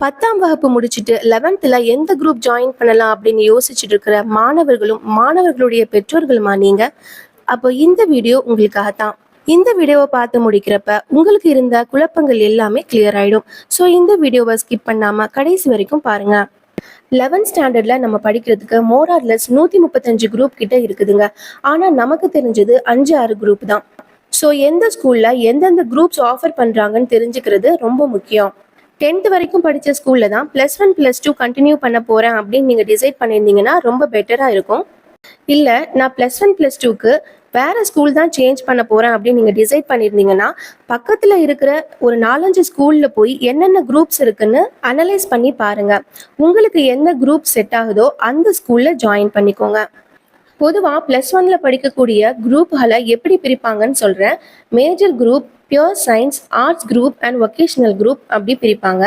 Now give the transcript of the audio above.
10ஆம் வகுப்பு முடிச்சுட்டு 11th எந்த குரூப் ஜாயின் பண்ணலாம் அப்படின்னு யோசிச்சுட்டு இருக்கிற மாணவர்களும் மாணவர்களுடைய பெற்றோர்களுமா நீங்க? அப்போ இந்த வீடியோ உங்களுக்காகத்தான். இந்த வீடியோவை பார்த்து முடிக்கிறப்ப உங்களுக்கு இருந்த குழப்பங்கள் எல்லாமே கிளியர் ஆயிடும். ஸோ இந்த வீடியோவை ஸ்கிப் பண்ணாம கடைசி வரைக்கும் பாருங்க. 11th ஸ்டாண்டர்ட்ல நம்ம படிக்கிறதுக்கு மோரார்லெஸ் 135 குரூப் கிட்ட இருக்குதுங்க. ஆனா நமக்கு தெரிஞ்சது 5-6 குரூப் தான். ஸோ எந்த ஸ்கூல்ல எந்தெந்த குரூப்ஸ் ஆஃபர் பண்றாங்கன்னு தெரிஞ்சுக்கிறது ரொம்ப முக்கியம். 10th வரைக்கும் படித்த ஸ்கூல்ல தான் +1 +2 கண்டினியூ பண்ண போறேன் அப்படின்னு நீங்க டிசைட் பண்ணியிருந்தீங்கன்னா ரொம்ப பெட்டரா இருக்கும். இல்லை நான் +1 +2க்கு வேற ஸ்கூல் தான் சேஞ்ச் பண்ண போறேன் அப்படின்னு நீங்க டிசைட் பண்ணியிருந்தீங்கன்னா பக்கத்துல இருக்கிற ஒரு 4-5 ஸ்கூல்ல போய் என்னென்ன குரூப்ஸ் இருக்குன்னு அனலைஸ் பண்ணி பாருங்க. உங்களுக்கு எந்த குரூப் செட் ஆகுதோ அந்த ஸ்கூல்ல ஜாயின் பண்ணிக்கோங்க. பொதுவாக +1ல படிக்கக்கூடிய குரூப்களை எப்படி பிரிப்பாங்கன்னு சொல்கிறேன். Major group, pure science, arts group and vocational group அப்படி பிரிப்பாங்க.